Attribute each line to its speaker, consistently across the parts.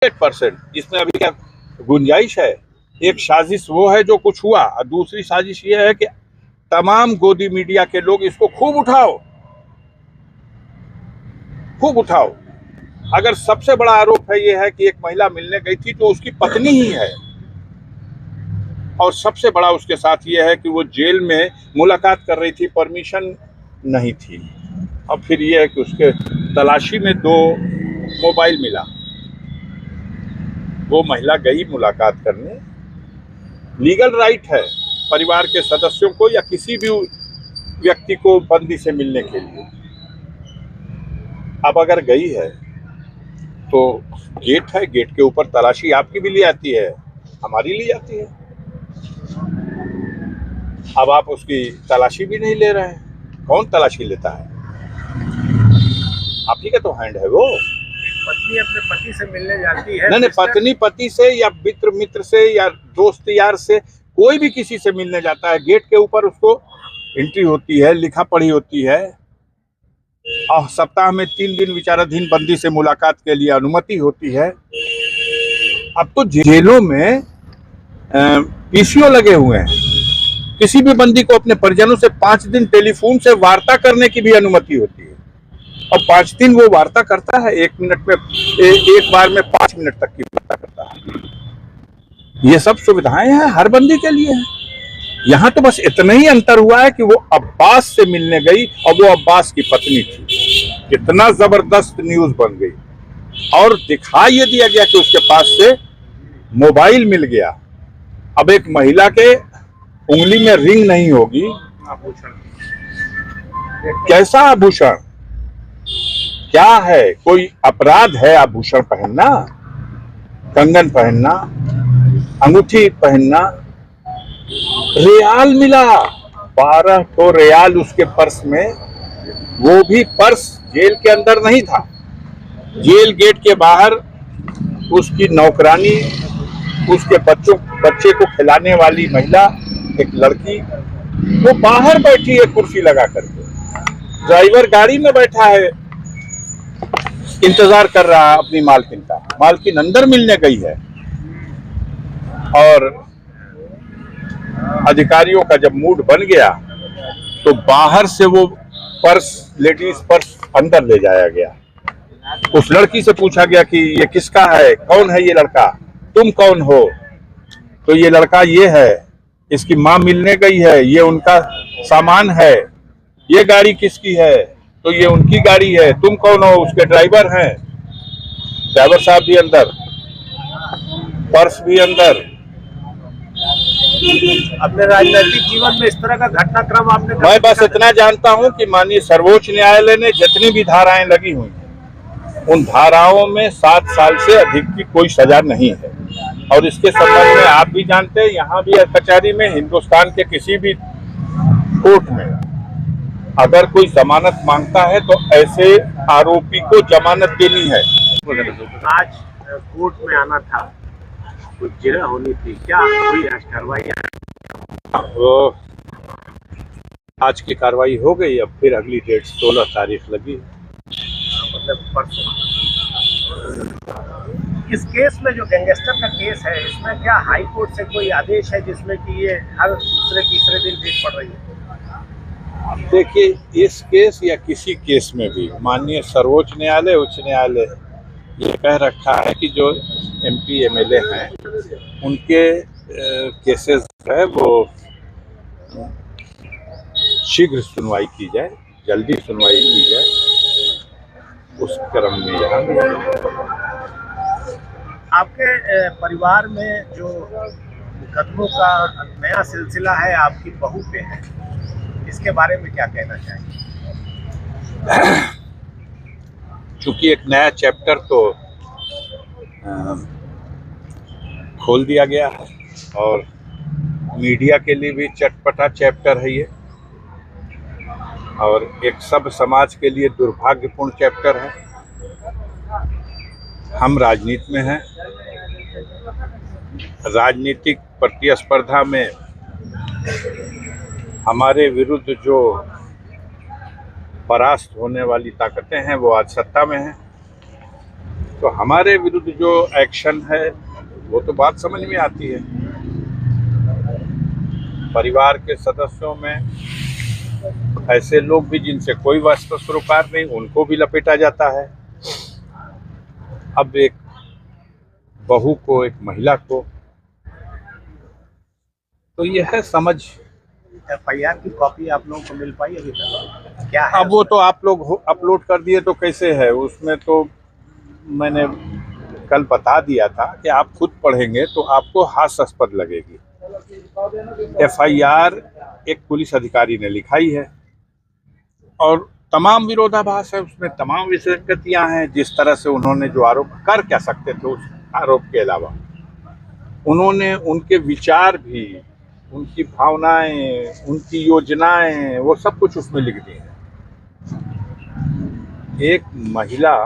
Speaker 1: 100%। इसमें अभी क्या गुंजाइश है? एक साजिश वो है जो कुछ हुआ, और दूसरी साजिश ये है कि तमाम गोदी मीडिया के लोग इसको खूब उठाओ, खूब उठाओ। अगर सबसे बड़ा आरोप है ये है कि एक महिला मिलने गई थी तो उसकी पत्नी ही है, और सबसे बड़ा उसके साथ ये है कि वो जेल में मुलाकात कर रही थी, परमिशन नहीं थी। और फिर ये है कि उसके तलाशी में 2 मोबाइल मिला। वो महिला गई मुलाकात करने, लीगल राइट है परिवार के सदस्यों को या किसी भी व्यक्ति को बंदी से मिलने के लिए। अब अगर गई है तो गेट है, गेट के ऊपर तलाशी आपकी भी ली आती है, हमारी ली जाती है। अब आप उसकी तलाशी भी नहीं ले रहे हैं। कौन तलाशी लेता है? आप ही का तो हैंड है वो।
Speaker 2: पत्नी अपने पति से मिलने जाती है,
Speaker 1: नहीं, पत्नी पति से या मित्र से या दोस्त यार से, कोई भी किसी से मिलने जाता है, गेट के ऊपर उसको एंट्री होती है, लिखा पढ़ी होती है, और सप्ताह में 3 दिन विचाराधीन बंदी से मुलाकात के लिए अनुमति होती है। अब तो जेलों में पीसीओ लगे हुए हैं। किसी भी बंदी को अपने परिजनों से 5 दिन टेलीफोन से वार्ता करने की भी अनुमति होती है, और 5 दिन वो वार्ता करता है। 1 मिनट में एक बार में 5 मिनट तक की वार्ता करता है। ये सब सुविधाएं हैं, हर बंदी के लिए है। यहाँ तो बस इतना ही अंतर हुआ है कि वो अब्बास से मिलने गई और वो अब्बास की पत्नी थी। कितना जबरदस्त न्यूज बन गई, और दिखा ये दिया गया कि उसके पास से मोबाइल मिल गया। अब एक महिला के उंगली में रिंग नहीं होगी,
Speaker 2: आभूषण,
Speaker 1: कैसा आभूषण? क्या है? कोई अपराध है आभूषण पहनना, कंगन पहनना, अंगूठी पहनना? रियाल मिला, 12 तो रियाल उसके पर्स में। वो भी पर्स जेल के अंदर नहीं था, जेल गेट के बाहर उसकी नौकरानी, उसके बच्चे को खिलाने वाली महिला, एक लड़की, वो बाहर बैठी है कुर्सी लगा करके। ड्राइवर गाड़ी में बैठा है, इंतजार कर रहा है अपनी मालकिन का। मालकिन अंदर मिलने गई है, और अधिकारियों का जब मूड बन गया तो बाहर से वो पर्स, लेडीज पर्स, अंदर ले जाया गया। उस लड़की से पूछा गया कि ये किसका है, कौन है ये लड़का, तुम कौन हो? तो ये लड़का ये है, इसकी माँ मिलने गई है, ये उनका सामान है। ये गाड़ी किसकी है? तो ये उनकी गाड़ी है। तुम कौन हो? उसके ड्राइवर हैं। ड्राइवर साहब भी अंदर, पर्स भी अंदर।
Speaker 2: अपने राजनीतिक जीवन में इस तरह का घटनाक्रम आपने?
Speaker 1: मैं बस इतना जानता हूं कि माननीय सर्वोच्च न्यायालय ने जितनी भी धाराएं लगी हुई हैं, उन धाराओं में 7 साल से अधिक की कोई सजा नहीं है। और इसके संबंध में आप भी जानते हैं, यहाँ भी कचहरी में, हिंदुस्तान के किसी भी कोर्ट में अगर कोई जमानत मांगता है तो ऐसे आरोपी को जमानत देनी है।
Speaker 2: आज कोर्ट में आना था, कुछ जिरह होनी थी, क्या हुई आज कार्रवाई?
Speaker 1: तो आज की कार्रवाई हो गई, अब फिर अगली डेट 16 तारीख लगी,
Speaker 2: मतलब परसों। इस केस में जो गैंगस्टर का केस है, इसमें क्या हाई कोर्ट से कोई आदेश है जिसमें कि ये हर दूसरे तीसरे दिन डेट पड़ रही है?
Speaker 1: देखिए, इस केस या किसी केस में भी माननीय सर्वोच्च न्यायालय, उच्च न्यायालय ये कह रखा है कि जो MP MLA हैं उनके केसेस है वो शीघ्र सुनवाई की जाए, जल्दी सुनवाई की जाए। उस क्रम में यहाँ
Speaker 2: आपके परिवार में जो मुकदमों का नया सिलसिला है आपकी बहू पे है, इसके बारे में क्या कहना चाहेंगे?
Speaker 1: चूंकि एक नया चैप्टर तो खोल दिया गया है, और मीडिया के लिए भी चटपटा चैप्टर है ये, और एक सब समाज के लिए दुर्भाग्यपूर्ण चैप्टर है। हम राजनीति में हैं, राजनीतिक प्रतिस्पर्धा में हमारे विरुद्ध जो परास्त होने वाली ताकतें हैं वो आज सत्ता में हैं। तो हमारे विरुद्ध जो एक्शन है वो तो बात समझ में आती है। परिवार के सदस्यों में ऐसे लोग भी जिनसे कोई वास्ता सरोकार नहीं, उनको भी लपेटा जाता है। अब एक बहू को, एक महिला को, तो यह है समझ।
Speaker 2: FIR की कॉपी आप लोगों को मिल पाई अभी तक? क्या है
Speaker 1: अब वो तो आप लोग अपलोड कर दिए तो कैसे है, उसमें तो मैंने कल बता दिया था कि आप खुद पढ़ेंगे तो आपको हास्यास्पद लगेगी। FIR एक पुलिस अधिकारी ने लिखाई है और तमाम विरोधाभास है उसमें, तमाम विसंगतियां हैं। जिस तरह से उन्होंने जो आरोप कर क्या सकते थे उस आरोप के अलावा, उन्होंने उनके विचार भी, उनकी भावनाएं, उनकी योजनाएं, वो सब कुछ उसमें लिख दी है। एक महिला,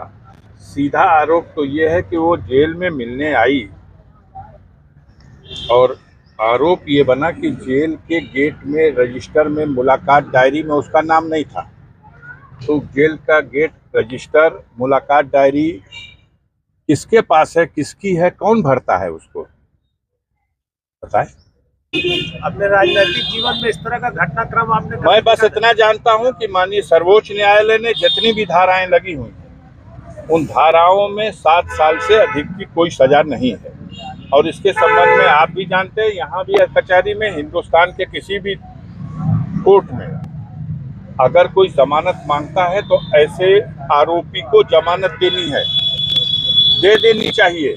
Speaker 1: सीधा आरोप तो ये है कि वो जेल में मिलने आई और आरोप ये बना कि जेल के गेट में रजिस्टर में मुलाकात डायरी में उसका नाम नहीं था। तो जेल का गेट, रजिस्टर, मुलाकात डायरी किसके पास है, किसकी है, कौन भरता है उसको बताएं।
Speaker 2: अपने राजनीतिक जीवन में इस तरह का घटनाक्रम आपने
Speaker 1: मैं बस इतना जानता हूं कि माननीय सर्वोच्च न्यायालय ने जितनी भी धाराएं लगी हुई हैं, उन धाराओं में 7 साल से अधिक की कोई सजा नहीं है। और इसके संबंध में आप भी जानते हैं, यहाँ भी कचहरी में, हिंदुस्तान के किसी भी कोर्ट में अगर कोई जमानत मांगता है तो ऐसे आरोपी को जमानत देनी है, दे देनी चाहिए।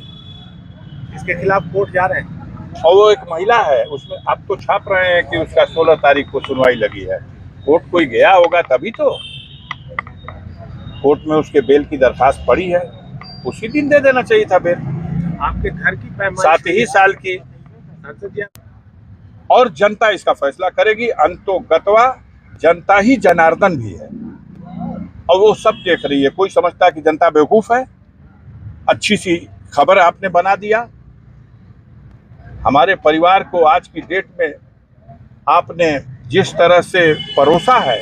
Speaker 2: इसके खिलाफ कोर्ट जा रहे हैं
Speaker 1: और वो एक महिला है, उसमें आप तो छाप रहे हैं कि उसका 16 तारीख को सुनवाई लगी है। कोर्ट कोई गया होगा तभी तो कोर्ट में उसके बेल की दरखास्त पड़ी है, उसी दिन दे देना चाहिए था बेल।
Speaker 2: आपके घर की पैमाइश
Speaker 1: 7 ही साल की,
Speaker 2: सांसद जी,
Speaker 1: और जनता इसका फैसला करेगी। अंतो गतवा जनता ही जनार्दन भी है और वो सब देख रही है। कोई समझता है कि जनता बेवकूफ है, अच्छी सी खबर आपने बना दिया। हमारे परिवार को आज की डेट में आपने जिस तरह से परोसा है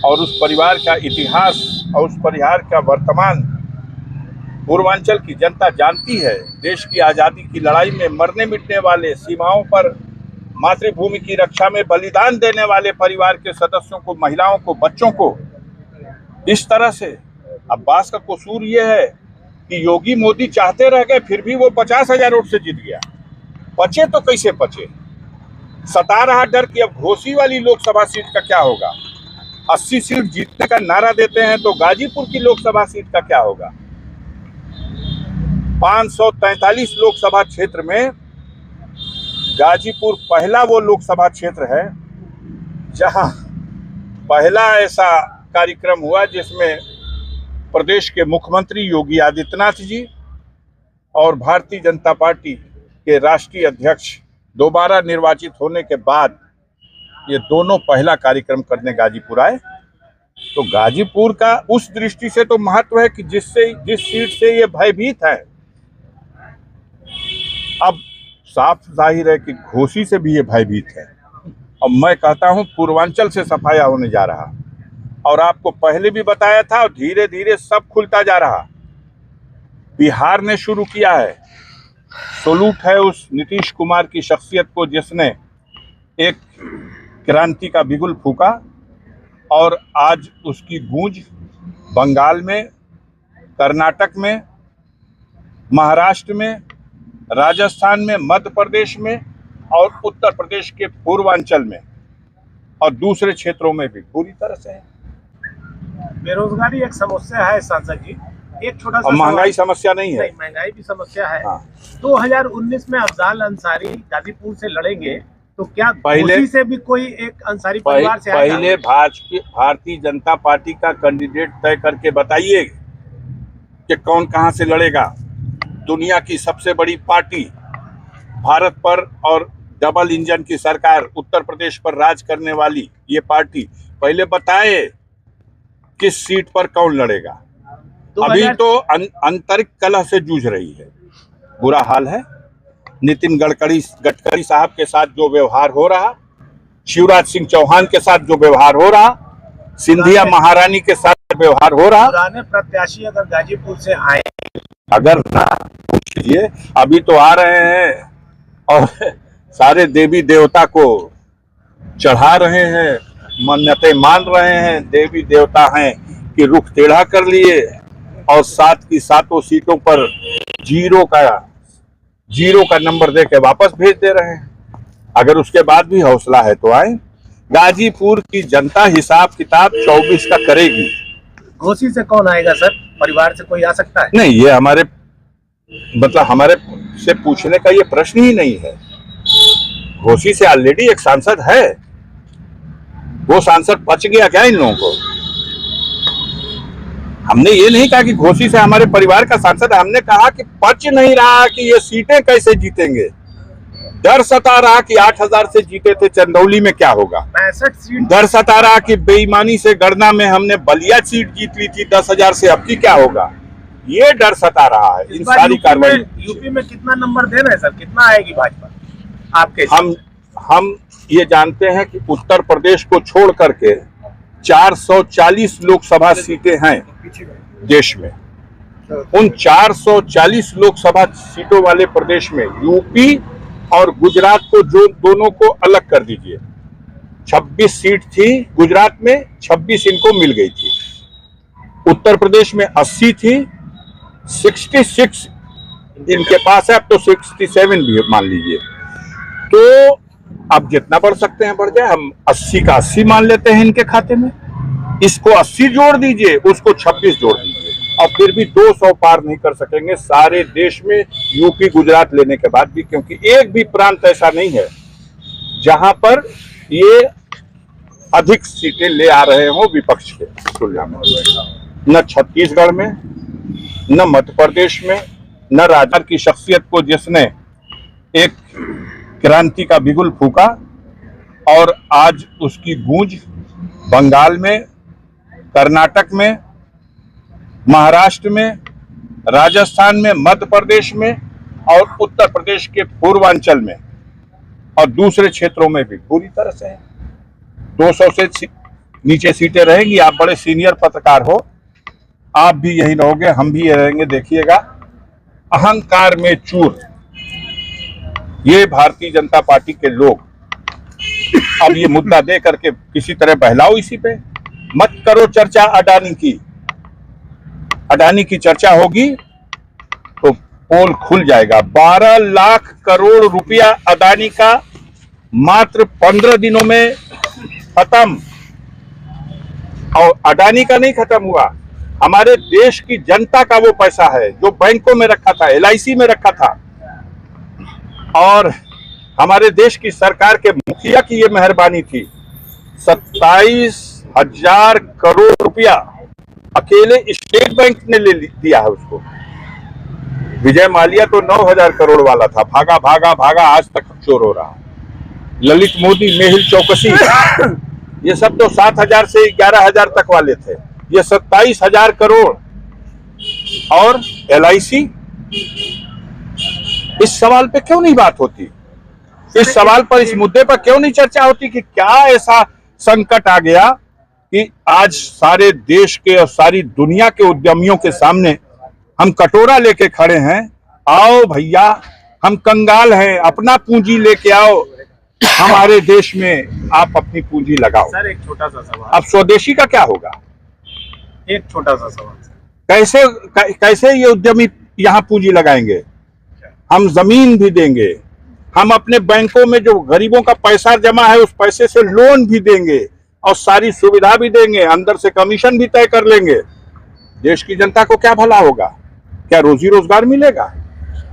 Speaker 1: और उस परिवार का इतिहास और उस परिवार का वर्तमान पूर्वांचल की जनता जानती है। देश की आज़ादी की लड़ाई में मरने मिटने वाले, सीमाओं पर मातृभूमि की रक्षा में बलिदान देने वाले परिवार के सदस्यों को, महिलाओं को, बच्चों को इस तरह से। अब्बास का कसूर ये है कि योगी मोदी चाहते रह गए, फिर भी वो 50,000 वोट से जीत गया। बचे तो कैसे बचे? सता रहा डर कि अब घोसी वाली लोकसभा सीट का क्या होगा। 80 सीट जीतने का नारा देते हैं तो गाजीपुर की लोकसभा सीट का क्या होगा। 543 लोकसभा क्षेत्र में गाजीपुर पहला वो लोकसभा क्षेत्र है जहां पहला ऐसा कार्यक्रम हुआ जिसमें प्रदेश के मुख्यमंत्री योगी आदित्यनाथ जी और भारतीय जनता पार्टी के राष्ट्रीय अध्यक्ष दोबारा निर्वाचित होने के बाद ये दोनों पहला कार्यक्रम करने गाजीपुर आए। तो गाजीपुर का उस दृष्टि से तो महत्व है कि जिस सीट से ये भयभीत है। अब साफ जाहिर है कि घोसी से भी ये भयभीत है। अब मैं कहता हूं पूर्वांचल से सफाया होने जा रहा, और आपको पहले भी बताया था और धीरे धीरे सब खुलता जा रहा। बिहार ने शुरू किया है। सैल्यूट है उस नीतीश कुमार की शख्सियत को जिसने एक क्रांति का बिगुल फूका और आज उसकी गूंज बंगाल में, कर्नाटक में, महाराष्ट्र में, राजस्थान में, मध्य प्रदेश में और उत्तर प्रदेश के पूर्वांचल में और दूसरे क्षेत्रों में भी पूरी तरह से है।
Speaker 2: बेरोजगारी एक समस्या है सांसद जी। एक छोटा सा
Speaker 1: महंगाई समस्या नहीं है।
Speaker 2: महंगाई भी समस्या है।
Speaker 1: हाँ।
Speaker 2: 2019 में अफजाल अंसारी गाजीपुर से लड़ेंगे तो क्या
Speaker 1: पहले
Speaker 2: घोसी से भी कोई एक अंसारी परिवार से आएगा?
Speaker 1: पहले भारतीय जनता पार्टी का कैंडिडेट तय करके बताइए कि कौन कहां से लड़ेगा। दुनिया की सबसे बड़ी पार्टी, भारत पर और डबल इंजन की सरकार, उत्तर प्रदेश पर राज करने वाली ये पार्टी पहले बताए किस सीट पर कौन लड़ेगा। अभी तो आंतरिक कलह से जूझ रही है, बुरा हाल है। नितिन गडकरी साहब के साथ जो व्यवहार हो रहा, शिवराज सिंह चौहान के साथ जो व्यवहार हो रहा, सिंधिया महारानी के साथ व्यवहार हो रहा।
Speaker 2: पुराने प्रत्याशी अगर गाजीपुर से आए,
Speaker 1: अगर ना पूछिए, अभी तो आ रहे हैं और सारे देवी देवता को चढ़ा रहे हैं, मन्नतें मान रहे हैं, देवी देवता हैं कि रुख टेढ़ा कर लिए और 7 की 7 सीटों पर जीरो का नंबर दे के वापस भेज दे रहे हैं। अगर उसके बाद भी हौसला है तो आए। गाजीपुर की जनता हिसाब किताब 24 का करेगी।
Speaker 2: घोसी से कौन आएगा सर? परिवार से कोई आ सकता है?
Speaker 1: नहीं, ये हमारे से पूछने का ये प्रश्न ही नहीं है। घोसी से ऑलरेडी एक सांसद है, वो सांसद बच गया क्या इन लोगों को? हमने ये नहीं कहा कि घोसी से हमारे परिवार का सांसद है, हमने कहा कि पच नहीं रहा कि ये सीटें कैसे जीतेंगे। डर सता रहा कि 8000 से जीते थे, चंदौली में क्या होगा।
Speaker 2: 65 सीट।
Speaker 1: डर सता रहा कि बेईमानी से गणना में हमने बलिया सीट जीत ली थी 10,000 से, अब की क्या होगा, ये डर सता रहा है। इन सारी कार्रवाई
Speaker 2: यूपी में कितना नंबर दे रहे हैं सर? कितना आएगी भाजपा आपके?
Speaker 1: हम ये जानते हैं कि उत्तर प्रदेश को छोड़ करके 440 लोकसभा सीटें हैं देश में। उन 440 लोकसभा सीटों वाले प्रदेश में यूपी और गुजरात को जो दोनों को अलग कर दीजिए, 26 सीट थी गुजरात में, 26 इनको मिल गई थी। उत्तर प्रदेश में 80 थी, 66 इनके पास है, अब तो 67 भी मान लीजिए। तो अब जितना बढ़ सकते हैं बढ़ जाए, हम 80 का 80 मान लेते हैं इनके खाते में। इसको 80 जोड़ दीजिए, उसको 26 जोड़ दीजिए, और फिर भी 200 पार नहीं कर सकेंगे सारे देश में यूपी गुजरात लेने के बाद भी, क्योंकि एक भी प्रांत ऐसा नहीं है जहां पर ये अधिक सीटें ले आ रहे हो विपक्ष के तुलना में। न छत्तीसगढ़ में, न मध्य प्रदेश में, न राजा की शख्सियत को जिसने एक क्रांति का बिगुल फूका और आज उसकी गूंज बंगाल में, कर्नाटक में, महाराष्ट्र में, राजस्थान में, मध्य प्रदेश में और उत्तर प्रदेश के पूर्वांचल में और दूसरे क्षेत्रों में भी पूरी तरह से है। 200 से नीचे सीटें रहेंगी। आप बड़े सीनियर पत्रकार हो, आप भी यही रहोगे, हम भी यही रहेंगे। देखिएगा, अहंकार में चूर ये भारतीय जनता पार्टी के लोग अब ये मुद्दा दे करके किसी तरह बहलाओ इसी पे। मत करो चर्चा अडानी की चर्चा होगी तो पोल खुल जाएगा। 12 लाख करोड़ रुपया अडानी का मात्र 15 दिनों में खत्म। और अडानी का नहीं खत्म हुआ, हमारे देश की जनता का वो पैसा है जो बैंकों में रखा था, LIC में रखा था। और हमारे देश की सरकार के मुखिया की ये मेहरबानी थी, 27,000 करोड़ रुपया अकेले स्टेट बैंक ने ले दिया है उसको। विजय माल्या तो 9,000 करोड़ वाला था, भागा भागा भागा आज तक चोर हो रहा। ललित मोदी, मेहुल चौकसी ये सब तो 7,000 से 11,000 तक वाले थे, ये 27,000 करोड़। और LIC, इस सवाल पे क्यों नहीं बात होती? इस सवाल पर, इस मुद्दे पर क्यों नहीं चर्चा होती कि क्या ऐसा संकट आ गया कि आज सारे देश के और सारी दुनिया के उद्यमियों के सामने हम कटोरा लेके खड़े हैं। आओ भैया, हम कंगाल हैं, अपना पूंजी लेके आओ हमारे देश में, आप अपनी पूंजी लगाओ।
Speaker 2: सर एक छोटा सा सवाल,
Speaker 1: अब स्वदेशी का क्या होगा?
Speaker 2: एक छोटा सा सवाल,
Speaker 1: कैसे ये उद्यमी यहाँ पूंजी लगाएंगे? हम जमीन भी देंगे, हम अपने बैंकों में जो गरीबों का पैसा जमा है उस पैसे से लोन भी देंगे और सारी सुविधा भी देंगे, अंदर से कमीशन भी तय कर लेंगे। देश की जनता को क्या भला होगा? क्या रोजी रोजगार मिलेगा?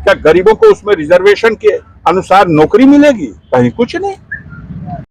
Speaker 1: क्या गरीबों को उसमें रिजर्वेशन के अनुसार नौकरी मिलेगी? कहीं कुछ नहीं।